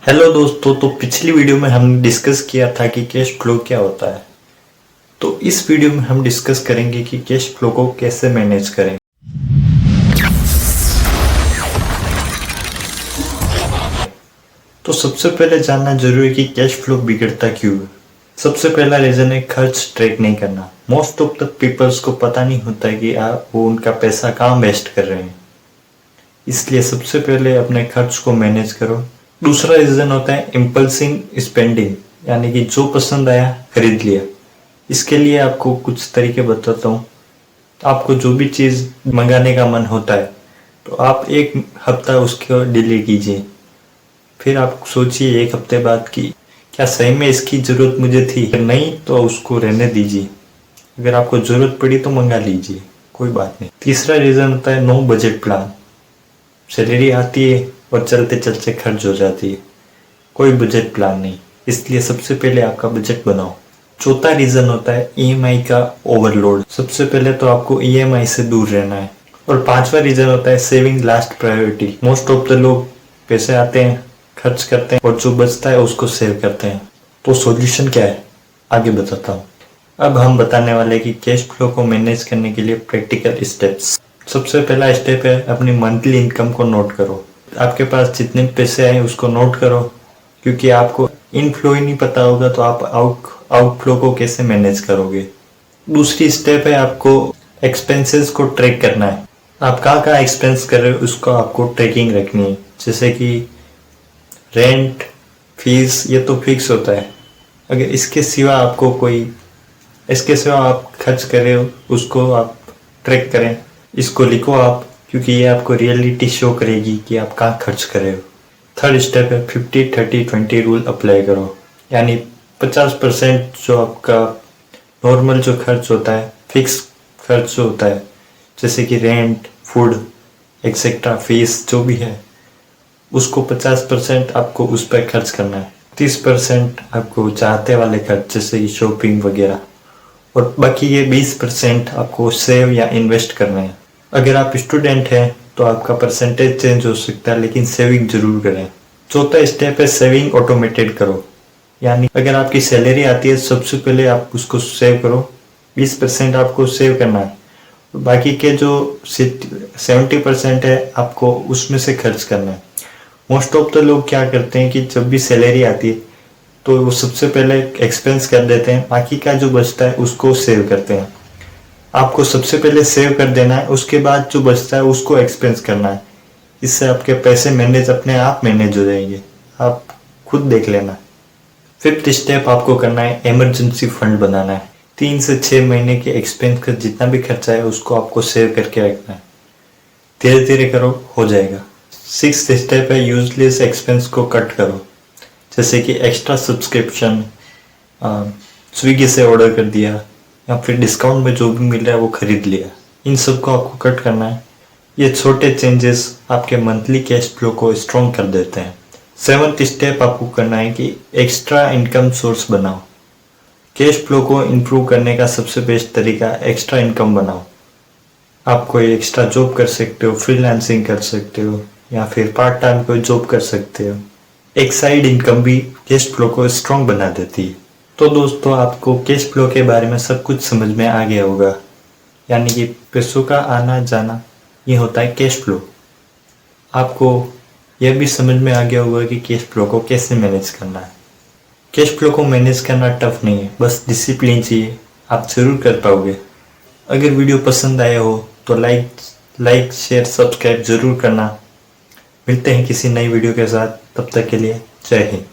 Hello दोस्तों, तो पिछली वीडियो में हमने डिस्कस किया था कि कैश फ्लो क्या होता है। तो इस वीडियो में हम डिस्कस करेंगे कि कैश फ्लो को कैसे मैनेज करें। तो सबसे पहले जानना जरूरी है कि कैश फ्लो बिगड़ता क्यों है। सबसे पहला रीजन है खर्च ट्रैक नहीं करना। मोस्ट ऑफ द पीपल्स को पता नहीं होता है कि वो उनका पैसा कहाँ वेस्ट कर रहे हैं। इसलिए सबसे पहले अपने खर्च को मैनेज करो। दूसरा रीजन होता है इम्पल्सिव स्पेंडिंग, यानी कि जो पसंद आया खरीद लिया। इसके लिए आपको कुछ तरीके बताता हूँ। आपको जो भी चीज़ मंगाने का मन होता है तो आप एक हफ्ता उसको डिले कीजिए। फिर आप सोचिए एक हफ्ते बाद कि क्या सही में इसकी ज़रूरत मुझे थी। अगर नहीं तो उसको रहने दीजिए। अगर आपको ज़रूरत पड़ी तो मंगा लीजिए, कोई बात नहीं। तीसरा रीज़न होता है नो बजट प्लान। सैलरी आती है और चलते चलते खर्च हो जाती है, कोई बजट प्लान नहीं। इसलिए सबसे पहले आपका बजट बनाओ। चौथा रीज़न होता है ईएमआई का ओवरलोड। सबसे पहले तो आपको ईएमआई से दूर रहना है। और पांचवा रीज़न होता है saving last priority. Most of the लोग पैसे आते हैं, खर्च करते हैं और जो बचता है उसको सेव करते हैं। तो सॉल्यूशन क्या है, आगे बताता हूँ। अब हम बताने वाले हैं कि कैश फ्लो को मैनेज करने के लिए प्रैक्टिकल स्टेप्स। सबसे पहला स्टेप है अपनी मंथली इनकम को नोट करो। आपके पास जितने पैसे आए उसको नोट करो, क्योंकि आपको इनफ्लो ही नहीं पता होगा तो आप आउटफ्लो को कैसे मैनेज करोगे। दूसरी स्टेप है आपको एक्सपेंसेस को ट्रैक करना है। आप कहाँ कहाँ एक्सपेंस कर रहे हो उसको आपको ट्रैकिंग रखनी है। जैसे कि रेंट, फीस, ये तो फिक्स होता है। अगर इसके सिवा आप खर्च कर रहे हो उसको आप ट्रैक करें। इसको लिखो आप, क्योंकि ये आपको रियलिटी शो करेगी कि आप कहाँ खर्च कर रहे हो। थर्ड स्टेप है 50-30-20 रूल अप्लाई करो, यानी 50% जो आपका नॉर्मल जो खर्च होता है, फिक्स खर्च जो होता है, जैसे कि रेंट, फूड एक्सेट्रा, फीस जो भी है, उसको 50% आपको उस पर खर्च करना है। 30% आपको चाहते वाले खर्च जैसे कि शॉपिंग वगैरह, और बाकी ये 20% आपको सेव या इन्वेस्ट करना है। अगर आप स्टूडेंट हैं तो आपका परसेंटेज चेंज हो सकता है, लेकिन सेविंग जरूर करें। चौथा स्टेप है सेविंग ऑटोमेटेड करो, यानी अगर आपकी सैलरी आती है सबसे पहले आप उसको सेव करो। 20% आपको सेव करना है, बाकी के जो 70% है आपको उसमें से खर्च करना है। मोस्ट ऑफ द लोग क्या करते हैं कि जब भी सैलरी आती है तो वो सबसे पहले एक्सपेंस कर देते हैं, बाकी का जो बचता है उसको सेव करते हैं। आपको सबसे पहले सेव कर देना है, उसके बाद जो बचता है उसको एक्सपेंस करना है। इससे आपके पैसे अपने आप मैनेज हो जाएंगे, आप खुद देख लेना। फिफ्थ स्टेप आपको करना है इमरजेंसी फंड बनाना है। 3 से 6 महीने के एक्सपेंस का जितना भी खर्चा है उसको आपको सेव करके रखना है। धीरे धीरे करो, हो जाएगा। सिक्स्थ स्टेप है यूजलेस एक्सपेंस को कट करो, जैसे कि एक्स्ट्रा सब्सक्रिप्शन, स्विगी से ऑर्डर कर दिया या फिर डिस्काउंट में जो भी मिल रहा है वो खरीद लिया। इन सब को आपको कट करना है। ये छोटे चेंजेस आपके मंथली कैश फ्लो को स्ट्रॉन्ग कर देते हैं। सेवंथ स्टेप आपको करना है कि एक्स्ट्रा इनकम सोर्स बनाओ। कैश फ्लो को इम्प्रूव करने का सबसे बेस्ट तरीका एक्स्ट्रा इनकम बनाओ। आप कोई एक्स्ट्रा जॉब कर सकते हो, फ्रीलांसिंग कर सकते हो, या फिर पार्ट टाइम कोई जॉब कर सकते हो। एक साइड इनकम भी कैश फ्लो को स्ट्रॉन्ग बना देती है। तो दोस्तों, आपको कैश फ्लो के बारे में सब कुछ समझ में आ गया होगा, यानी कि पैसों का आना जाना ये होता है कैश फ्लो। आपको यह भी समझ में आ गया होगा कि कैश फ्लो को कैसे मैनेज करना है। कैश फ्लो को मैनेज करना टफ नहीं है, बस डिसिप्लिन चाहिए, आप जरूर कर पाओगे। अगर वीडियो पसंद आया हो तो लाइक शेयर सब्सक्राइब जरूर करना। मिलते हैं किसी नई वीडियो के साथ, तब तक के लिए जय हिंद।